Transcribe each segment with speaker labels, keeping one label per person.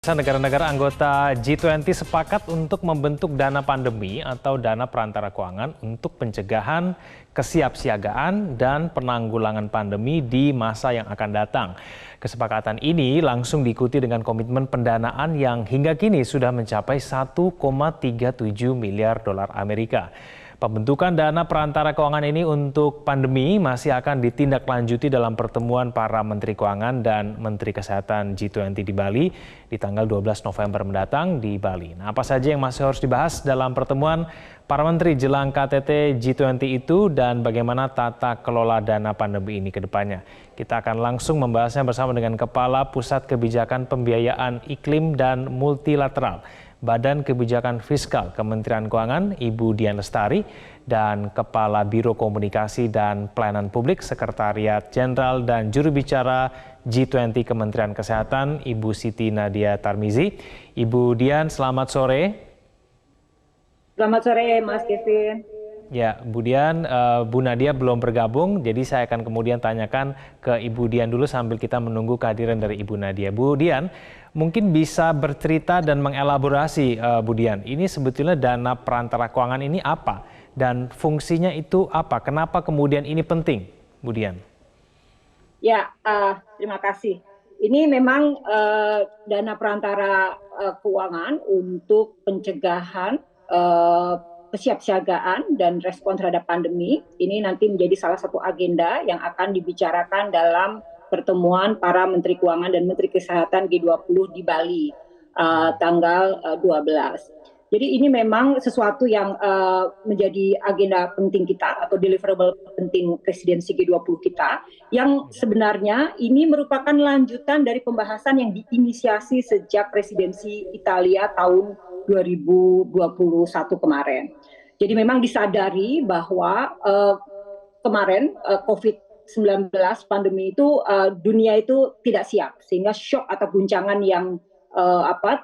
Speaker 1: Negara-negara anggota G20 sepakat untuk membentuk dana pandemi atau dana perantara keuangan untuk pencegahan, kesiapsiagaan, dan penanggulangan pandemi di masa yang akan datang. Kesepakatan ini langsung diikuti dengan komitmen pendanaan yang hingga kini sudah mencapai 1,37 miliar dolar Amerika. Pembentukan dana perantara keuangan ini untuk pandemi masih akan ditindaklanjuti dalam pertemuan para Menteri Keuangan dan Menteri Kesehatan G20 di Bali di tanggal 12 November mendatang di Bali. Nah, apa saja yang masih harus dibahas dalam pertemuan para Menteri jelang KTT G20 itu dan bagaimana tata kelola dana pandemi ini ke depannya? Kita akan langsung membahasnya bersama dengan Kepala Pusat Kebijakan Pembiayaan Iklim dan Multilateral Badan Kebijakan Fiskal Kementerian Keuangan, Ibu Dian Lestari, dan Kepala Biro Komunikasi dan Pelayanan Publik Sekretariat Jenderal dan Juru Bicara G20 Kementerian Kesehatan, Ibu Siti Nadia Tarmizi. Ibu Dian, selamat sore.
Speaker 2: Selamat sore, Mas Kevin.
Speaker 1: Ya, Bu Dian, Bu Nadia belum bergabung, jadi saya akan kemudian tanyakan ke Ibu Dian dulu sambil kita menunggu kehadiran dari Ibu Nadia. Bu Dian, mungkin bisa bercerita dan mengelaborasi, Bu Dian, ini sebetulnya dana perantara keuangan ini apa? Dan fungsinya itu apa? Kenapa kemudian ini penting, Bu Dian?
Speaker 2: Ya, terima kasih. Ini memang dana perantara keuangan untuk pencegahan, kesiapsiagaan dan respon terhadap pandemi. Ini nanti menjadi salah satu agenda yang akan dibicarakan dalam pertemuan para Menteri Keuangan dan Menteri Kesehatan G20 di Bali tanggal 12. Jadi ini memang sesuatu yang menjadi agenda penting kita atau deliverable penting presidensi G20 kita, yang sebenarnya ini merupakan lanjutan dari pembahasan yang diinisiasi sejak presidensi Italia tahun 2021 kemarin. Jadi memang disadari bahwa kemarin COVID-19 pandemi itu dunia itu tidak siap, sehingga shock atau guncangan yang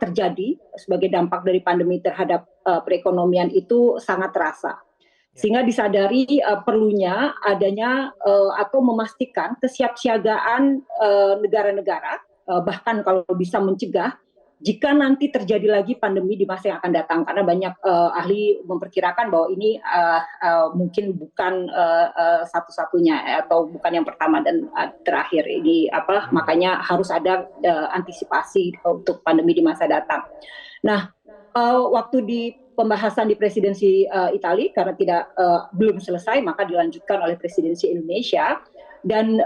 Speaker 2: terjadi sebagai dampak dari pandemi terhadap perekonomian itu sangat terasa. Sehingga disadari perlunya adanya atau memastikan kesiapsiagaan negara-negara, bahkan kalau bisa mencegah jika nanti terjadi lagi pandemi di masa yang akan datang, karena banyak ahli memperkirakan bahwa ini mungkin bukan satu-satunya atau bukan yang pertama dan terakhir ini makanya harus ada antisipasi untuk pandemi di masa datang. Nah, waktu di pembahasan di presidensi Italia karena belum selesai, maka dilanjutkan oleh presidensi Indonesia. Dan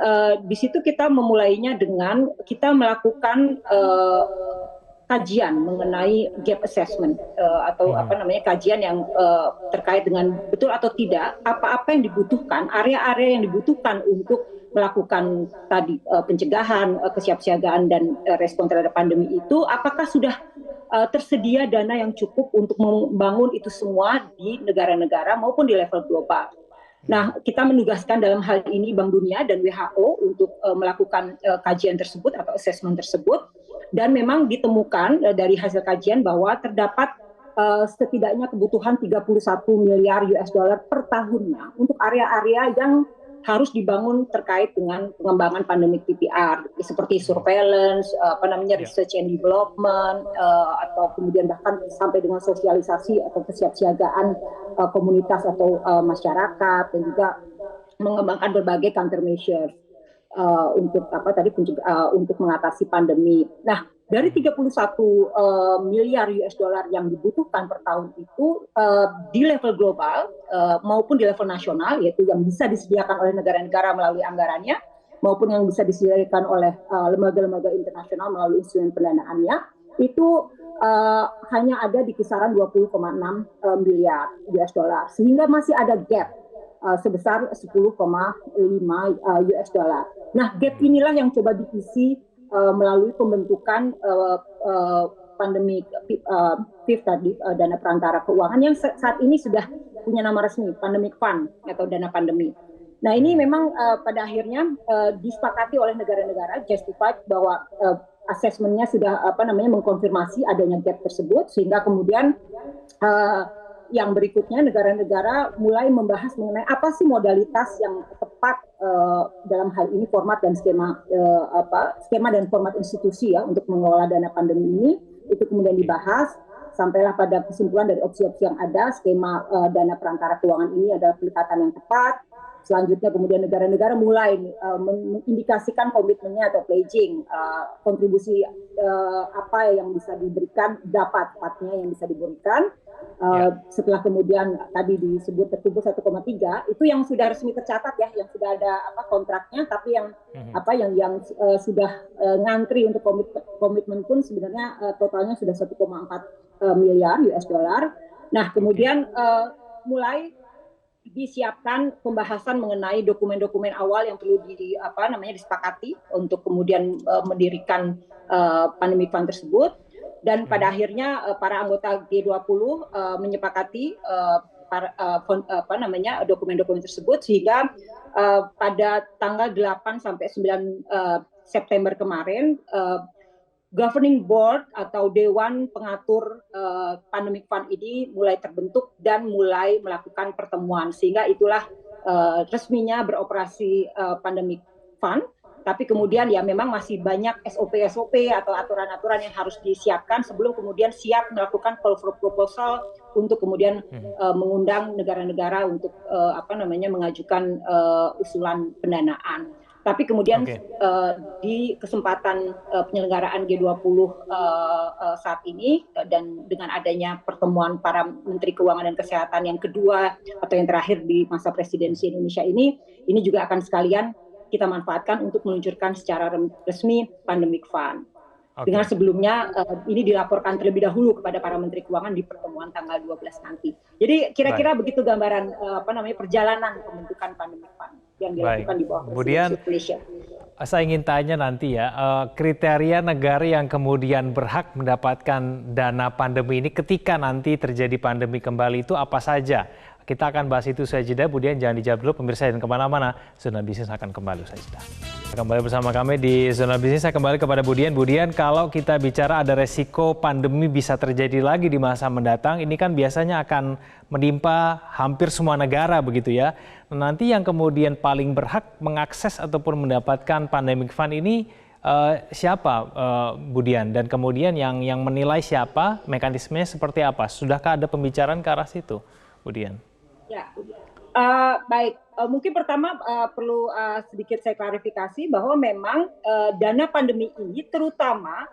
Speaker 2: di situ kita memulainya dengan kita melakukan kajian mengenai gap assessment atau kajian yang terkait dengan betul atau tidak apa-apa yang dibutuhkan, area-area yang dibutuhkan untuk melakukan tadi pencegahan, kesiapsiagaan dan respon terhadap pandemi itu, apakah sudah tersedia dana yang cukup untuk membangun itu semua di negara-negara maupun di level global. Nah, kita menugaskan dalam hal ini Bank Dunia dan WHO untuk melakukan kajian tersebut atau assessment tersebut. Dan memang ditemukan dari hasil kajian bahwa terdapat setidaknya kebutuhan 31 miliar US dollar per tahunnya untuk area-area yang harus dibangun terkait dengan pengembangan pandemic PPR seperti surveillance, research and development, atau kemudian bahkan sampai dengan sosialisasi atau kesiapsiagaan komunitas atau masyarakat, dan juga mengembangkan berbagai countermeasures untuk mengatasi pandemi. Nah, dari 31 miliar US dollar yang dibutuhkan per tahun itu di level global maupun di level nasional, yaitu yang bisa disediakan oleh negara-negara melalui anggarannya maupun yang bisa disediakan oleh lembaga-lembaga internasional melalui instrumen pendanaannya, itu hanya ada di kisaran 20,6 miliar US dollar, sehingga masih ada gap sebesar 10,5 US dollar. Nah, gap inilah yang coba diisi melalui pembentukan pandemi PIF tadi, dana perantara keuangan yang saat ini sudah punya nama resmi, Pandemic Fund atau dana pandemi. Nah, ini memang pada akhirnya disepakati oleh negara-negara, justified bahwa asesmennya sudah mengkonfirmasi adanya gap tersebut, sehingga kemudian yang berikutnya negara-negara mulai membahas mengenai apa sih modalitas yang tepat dalam hal ini format dan skema dan format institusi ya untuk mengelola dana pandemi ini. Itu kemudian dibahas sampailah pada kesimpulan dari opsi-opsi yang ada. Skema dana perantara keuangan ini adalah pendekatan yang tepat. Selanjutnya kemudian negara-negara mulai mengindikasikan komitmennya atau pledging kontribusi apa yang bisa diberikan, berapa tepatnya yang bisa diberikan. Setelah kemudian tadi disebut terkumpul 1,3 itu yang sudah resmi tercatat ya, yang sudah ada kontraknya, tapi yang sudah ngantri untuk komitmen pun sebenarnya totalnya sudah 1,4 miliar US dollar. Nah kemudian mulai disiapkan pembahasan mengenai dokumen-dokumen awal yang perlu disepakati untuk kemudian mendirikan pandemic fund tersebut, dan pada akhirnya para anggota G20 menyepakati dokumen-dokumen tersebut, sehingga pada tanggal 8 sampai 9 September kemarin Governing Board atau Dewan Pengatur Pandemic Fund ini mulai terbentuk dan mulai melakukan pertemuan, sehingga itulah resminya beroperasi Pandemic Fund. Tapi kemudian ya memang masih banyak SOP atau aturan-aturan yang harus disiapkan sebelum kemudian siap melakukan call for proposal untuk kemudian mengundang negara-negara untuk mengajukan usulan pendanaan. Tapi kemudian di kesempatan penyelenggaraan G20 saat ini dan dengan adanya pertemuan para Menteri Keuangan dan Kesehatan yang kedua atau yang terakhir di masa presidensi Indonesia ini juga akan sekalian kita manfaatkan untuk meluncurkan secara resmi Pandemic Fund. Dengan sebelumnya ini dilaporkan terlebih dahulu kepada para Menteri Keuangan di pertemuan tanggal 12 nanti. Jadi kira-kira begitu gambaran perjalanan pembentukan Pandemic Fund yang dilakukan di bawah presidensi Indonesia.
Speaker 1: Saya ingin tanya nanti ya, kriteria negara yang kemudian berhak mendapatkan dana pandemi ini ketika nanti terjadi pandemi kembali itu apa saja? Kita akan bahas itu usai jeda. Budian jangan dijawab dulu pemirsa, dan kemana-mana. Zona Bisnis akan kembali usai jeda. Kembali bersama kami di Zona Bisnis. Saya kembali kepada Budian. Budian, kalau kita bicara ada resiko pandemi bisa terjadi lagi di masa mendatang, ini kan biasanya akan menimpa hampir semua negara begitu ya. Nanti yang kemudian paling berhak mengakses ataupun mendapatkan Pandemic Fund ini siapa, Budian? Dan kemudian yang menilai siapa, mekanismenya seperti apa? Sudahkah ada pembicaraan ke arah situ, Budian?
Speaker 2: Ya, baik. Mungkin pertama perlu sedikit saya klarifikasi bahwa memang dana pandemi ini terutama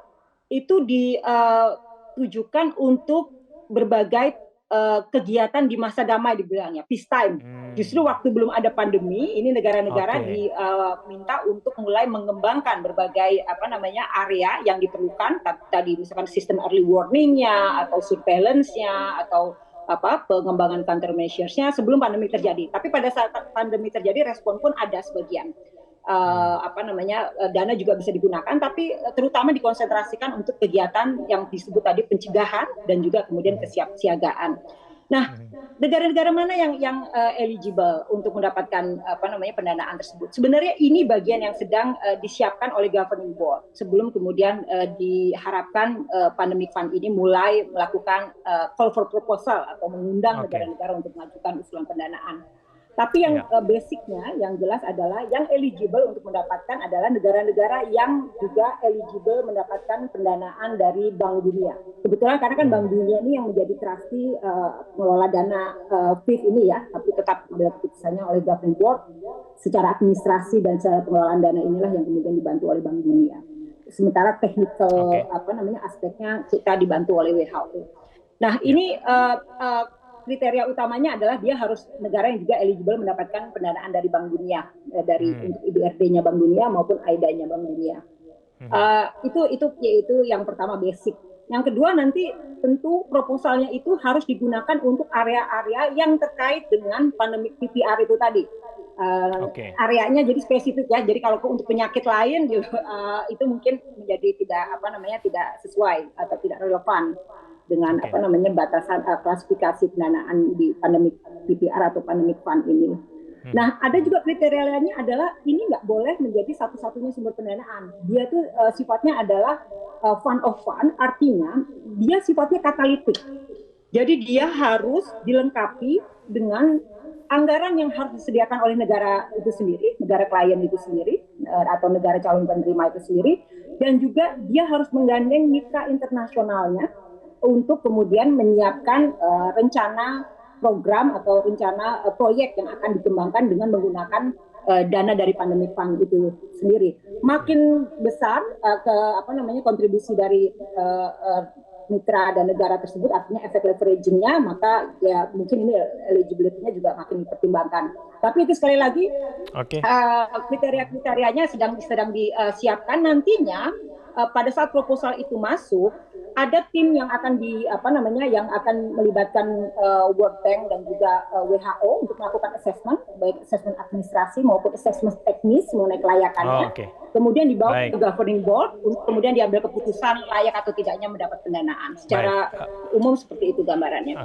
Speaker 2: itu ditujukan untuk berbagai kegiatan di masa damai dibilangnya, peace time. Justru waktu belum ada pandemi, ini negara-negara diminta untuk mulai mengembangkan berbagai area yang diperlukan. Tadi misalkan sistem early warning-nya atau surveillance-nya atau pengembangan countermeasures-nya sebelum pandemi terjadi. Tapi pada saat pandemi terjadi respon pun ada sebagian. Dana juga bisa digunakan, tapi terutama dikonsentrasikan untuk kegiatan yang disebut tadi pencegahan dan juga kemudian kesiapsiagaan. Nah, negara-negara mana yang eligible untuk mendapatkan pendanaan tersebut? Sebenarnya ini bagian yang sedang disiapkan oleh Governing Board sebelum kemudian diharapkan Pandemic Fund ini mulai melakukan call for proposal atau mengundang negara-negara untuk mengajukan usulan pendanaan. Tapi yang basicnya yang jelas adalah yang eligible untuk mendapatkan adalah negara-negara yang juga eligible mendapatkan pendanaan dari Bank Dunia. Kebetulan karena kan Bank Dunia ini yang menjadi trustee mengelola dana FIF ini ya, tapi tetap keputusannya oleh Governing Board. Secara administrasi dan secara pengelolaan dana inilah yang kemudian dibantu oleh Bank Dunia. Sementara technical aspeknya kita dibantu oleh WHO. Nah ini kriteria utamanya adalah dia harus negara yang juga eligible mendapatkan pendanaan dari Bank Dunia, dari IBRD-nya Bank Dunia maupun AIDA-nya Bank Dunia. Itu yang pertama basic. Yang kedua nanti tentu proposalnya itu harus digunakan untuk area-area yang terkait dengan pandemi PPR itu tadi. Areanya jadi spesifik ya. Jadi kalau untuk penyakit lain itu mungkin menjadi tidak sesuai atau tidak relevan dengan batasan klasifikasi pendanaan di pandemic PPR atau pandemic fund ini. Nah, ada juga kriteria lainnya adalah ini nggak boleh menjadi satu-satunya sumber pendanaan. Dia tuh sifatnya adalah fund of fund, artinya dia sifatnya katalitik. Jadi dia harus dilengkapi dengan anggaran yang harus disediakan oleh negara itu sendiri, negara klien itu sendiri, atau negara calon penerima itu sendiri, dan juga dia harus menggandeng mitra internasionalnya untuk kemudian menyiapkan rencana program atau rencana proyek yang akan dikembangkan dengan menggunakan dana dari pandemic fund itu sendiri. Makin besar kontribusi dari mitra dan negara tersebut, artinya efek leveraging-nya, maka ya mungkin ini eligibility-nya juga makin dipertimbangkan. Tapi itu sekali lagi kriteria-kriterianya sedang disiapkan nantinya. Pada saat proposal itu masuk, ada tim yang akan yang akan melibatkan World Bank dan juga WHO untuk melakukan assessment, baik assessment administrasi maupun assessment teknis mengenai kelayakannya. Kemudian dibawa ke governing board untuk kemudian diambil keputusan layak atau tidaknya mendapat pendanaan. Secara umum seperti itu gambarannya.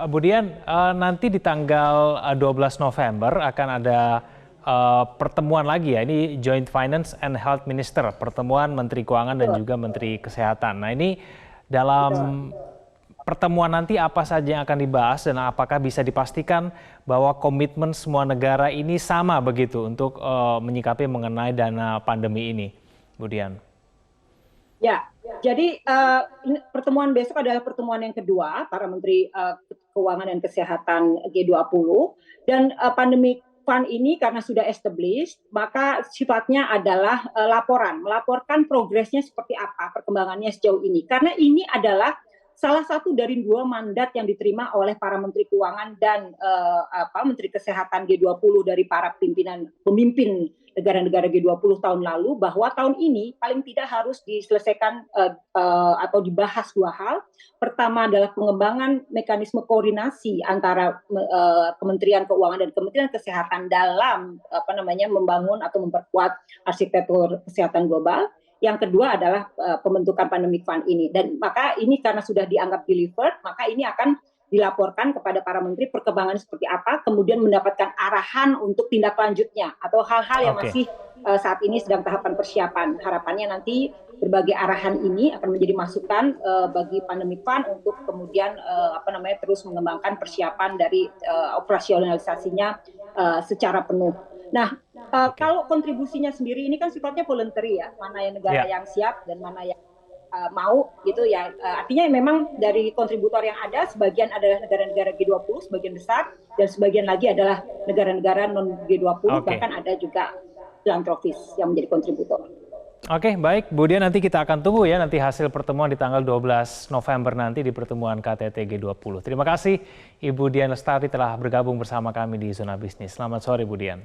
Speaker 1: Bu Dian, nanti di tanggal 12 November akan ada pertemuan lagi ya, ini Joint Finance and Health Minister, pertemuan Menteri Keuangan dan juga Menteri Kesehatan. Nah ini dalam pertemuan nanti apa saja yang akan dibahas dan apakah bisa dipastikan bahwa komitmen semua negara ini sama begitu untuk menyikapi mengenai dana pandemi ini, Bu Dian?
Speaker 2: Ya, jadi pertemuan besok adalah pertemuan yang kedua para Menteri Keuangan dan Kesehatan G20, dan pandemi fund ini karena sudah established, maka sifatnya adalah melaporkan progresnya seperti apa, perkembangannya sejauh ini. Karena ini adalah salah satu dari 2 mandat yang diterima oleh para Menteri Keuangan dan Menteri Kesehatan G20 dari para pemimpin negara-negara G20 tahun lalu, bahwa tahun ini paling tidak harus diselesaikan atau dibahas 2 hal. Pertama adalah pengembangan mekanisme koordinasi antara Kementerian Keuangan dan Kementerian Kesehatan dalam membangun atau memperkuat arsitektur kesehatan global. Yang kedua adalah pembentukan pandemic fund ini. Dan maka ini karena sudah dianggap delivered, maka ini akan dilaporkan kepada para menteri perkembangan seperti apa, kemudian mendapatkan arahan untuk tindak lanjutnya atau hal-hal yang masih saat ini sedang tahapan persiapan. Harapannya nanti berbagai arahan ini akan menjadi masukan bagi pandemic fund untuk kemudian terus mengembangkan persiapan dari operasionalisasinya secara penuh. Nah, kalau kontribusinya sendiri ini kan sifatnya voluntary ya, mana yang negara yang siap dan mana yang mau gitu ya. Artinya memang dari kontributor yang ada, sebagian adalah negara-negara G20 sebagian besar, dan sebagian lagi adalah negara-negara non G20, bahkan ada juga filantropis yang menjadi kontributor.
Speaker 1: Oke, baik Bu Dian, nanti kita akan tunggu ya nanti hasil pertemuan di tanggal 12 November nanti di pertemuan KTT G20. Terima kasih Ibu Dian Lestari telah bergabung bersama kami di Zona Bisnis. Selamat sore Bu Dian.